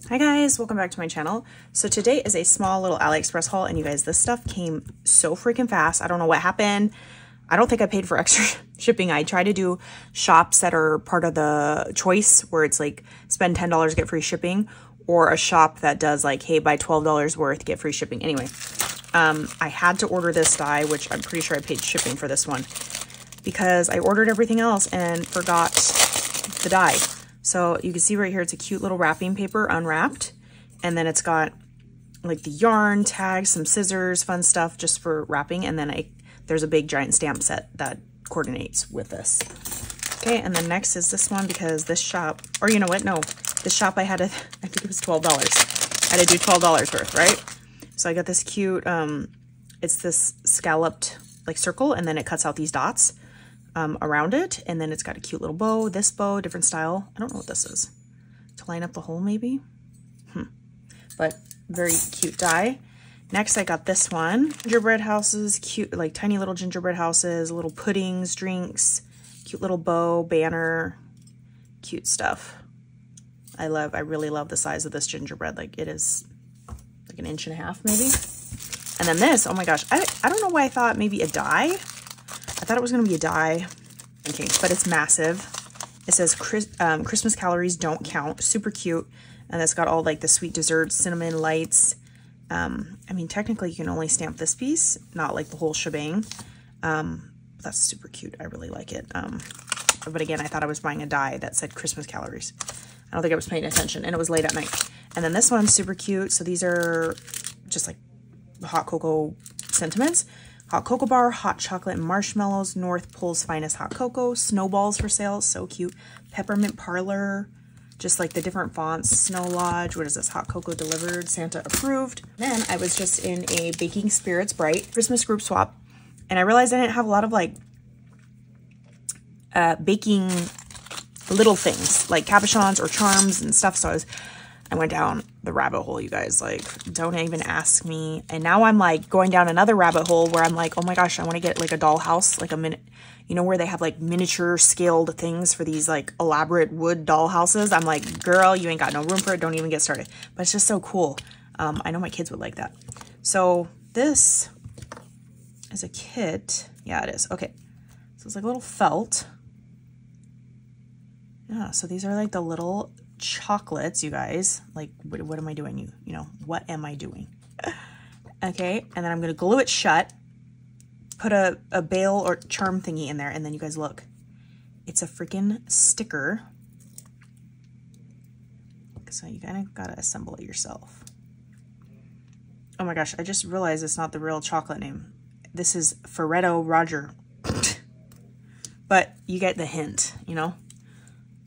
Hi guys, welcome back to my channel. So today is a small little AliExpress haul, and you guys, this stuff came so freaking fast. I don't know what happened. I don't think I paid for extra shipping. I try to do shops that are part of the choice where it's like spend $10, get free shipping, or a shop that does like, hey, buy $12 worth, get free shipping. Anyway, I had to order this die, which I'm pretty sure I paid shipping for this one because I ordered everything else and forgot the die. So you can see right here, it's a cute little wrapping paper unwrapped. And then it's got like the yarn, tags, some scissors, fun stuff just for wrapping. And then there's a big giant stamp set that coordinates with this. Okay, and then next is this one because this shop, or you know what, no, this shop I think it was $12. I had to do $12 worth, right? So I got this cute, it's this scalloped like circle, and then it cuts out these dots around it, and then it's got a cute little bow, this bow, different style. I don't know what this is. To line up the hole maybe? But very cute die. Next I got this one. Gingerbread houses, cute, like tiny little gingerbread houses, little puddings, drinks, cute little bow, banner, cute stuff. I really love the size of this gingerbread. Like it is like 1.5 inches maybe. And then this, oh my gosh, I don't know why I thought maybe a die. I thought it was going to be a die, okay, but it's massive. It says Christmas calories don't count. Super cute. And it's got all like the sweet desserts, cinnamon lights. I mean, technically you can only stamp this piece, not like the whole shebang. That's super cute. I really like it. But again, I thought I was buying a die that said Christmas calories. I don't think I was paying attention, and it was late at night. And then this one's super cute. So these are just like hot cocoa sentiments. Hot cocoa bar, hot chocolate and marshmallows, North Pole's finest hot cocoa, snowballs for sale, so cute. Peppermint parlor, just like the different fonts. Snow Lodge, what is this? Hot cocoa delivered, Santa approved. Then I was just in a Baking Spirits Bright Christmas group swap, and I realized I didn't have a lot of like baking little things like cabochons or charms and stuff. So I went down the rabbit hole, you guys, like don't even ask me. And now I'm like going down another rabbit hole where I'm like, oh my gosh, I want to get like a doll house, like you know, where they have like miniature scaled things for these like elaborate wood doll houses. I'm like, girl, you ain't got no room for it. Don't even get started. But it's just so cool. I know my kids would like that. So this is a kit. Yeah, it is. Okay. So it's like a little felt. Yeah. So these are like the little chocolates, you guys. Like what am I doing? You know, what am I doing? Okay, and then I'm gonna glue it shut, put a bail or charm thingy in there, and then you guys look, it's a freaking sticker. So you kind of gotta assemble it yourself. Oh my gosh, I just realized it's not the real chocolate name. This is Ferrero Roger. But you get the hint, you know.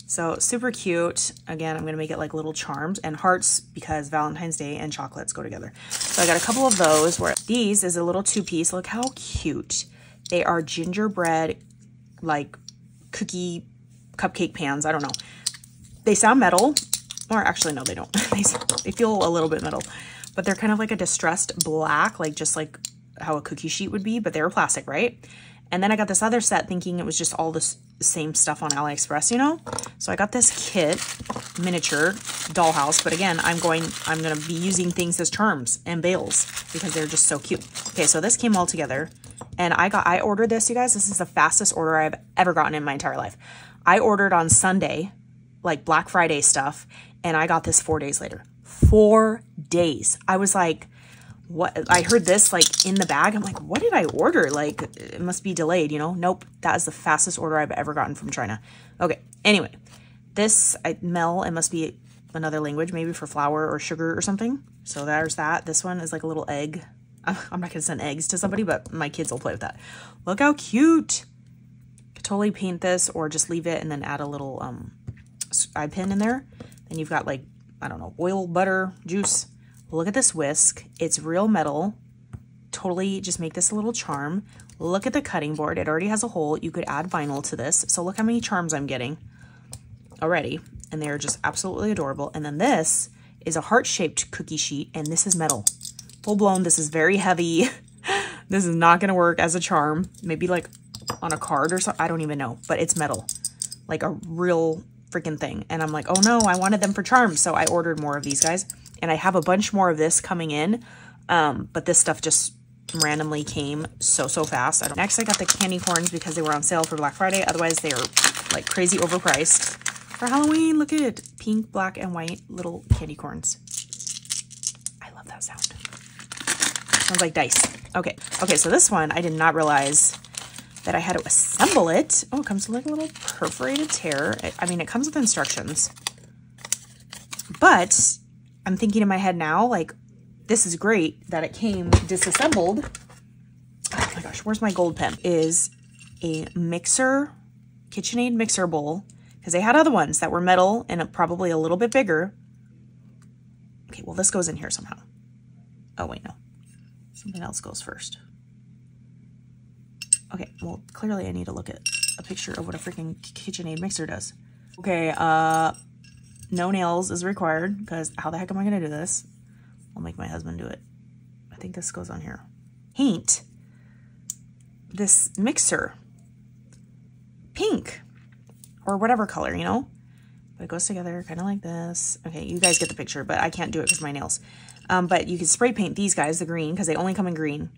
So super cute. Again, I'm going to make it like little charms and hearts because Valentine's Day and chocolates go together. So I got a couple of those where these is a little 2-piece. Look how cute. They are gingerbread, like cookie cupcake pans. I don't know. They sound metal, or actually no, they don't. They feel a little bit metal, but they're kind of like a distressed black, like just like how a cookie sheet would be, but they were plastic, right? And then I got this other set thinking it was just all the same stuff on AliExpress, you know? So I got this kit, miniature dollhouse, but again, I'm going to be using things as charms and bails because they're just so cute. Okay, so this came all together, and I ordered this, you guys. This is the fastest order I've ever gotten in my entire life. I ordered on Sunday, like Black Friday stuff, and I got this 4 days later. 4 days. I was like, what? I heard this like in the bag. I'm like, what did I order? Like, it must be delayed, you know? Nope. That is the fastest order I've ever gotten from China. Okay. Anyway, this Mel, it must be another language, maybe for flour or sugar or something. So there's that. This one is like a little egg. I'm not going to send eggs to somebody, but my kids will play with that. Look how cute. Could totally paint this or just leave it and then add a little eye pin in there. Then you've got like, I don't know, oil, butter, juice. Look at this whisk. It's real metal. Totally just make this a little charm. Look at the cutting board. It already has a hole. You could add vinyl to this. So look how many charms I'm getting already. And they're just absolutely adorable. And then this is a heart-shaped cookie sheet, and this is metal. Full blown. This is very heavy. This is not going to work as a charm. Maybe like on a card or something. I don't even know. But it's metal. Like a real freaking thing. And I'm like, oh no, I wanted them for charms. So I ordered more of these guys. And I have a bunch more of this coming in. But this stuff just randomly came so fast. Next, I got the candy corns because they were on sale for Black Friday. Otherwise, they are like crazy overpriced. For Halloween, look at it. Pink, black, and white little candy corns. I love that sound. Sounds like dice. Okay, so this one, I did not realize that I had to assemble it. Oh, it comes with like a little perforated tear. I mean, it comes with instructions. But I'm thinking in my head now, like, this is great that it came disassembled. Oh my gosh, where's my gold pen? Is a mixer, KitchenAid mixer bowl, because they had other ones that were metal and probably a little bit bigger. Okay, well, this goes in here somehow. Oh, wait, no. Something else goes first. Okay, well, clearly I need to look at a picture of what a freaking KitchenAid mixer does. Okay, no nails is required, because how the heck am I going to do this? I'll make my husband do it. I think this goes on here. Paint this mixer pink or whatever color, you know? But it goes together kind of like this. Okay, you guys get the picture, but I can't do it because of my nails. But you can spray paint these guys, the green, because they only come in green.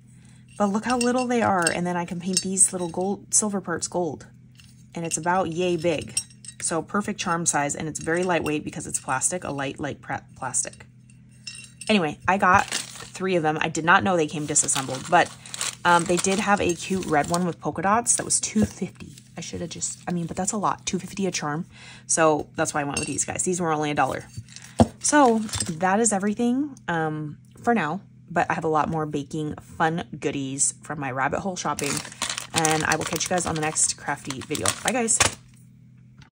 But look how little they are. And then I can paint these little gold, silver parts gold. And it's about yay big. So perfect charm size. And it's very lightweight because it's plastic, a light plastic. Anyway, I got 3 of them. I did not know they came disassembled, but they did have a cute red one with polka dots that was $2.50. I should have just, I mean, but that's a lot, $2.50 a charm. So that's why I went with these guys. These were only $1. So that is everything for now, but I have a lot more baking fun goodies from my rabbit hole shopping, and I will catch you guys on the next crafty video. Bye guys.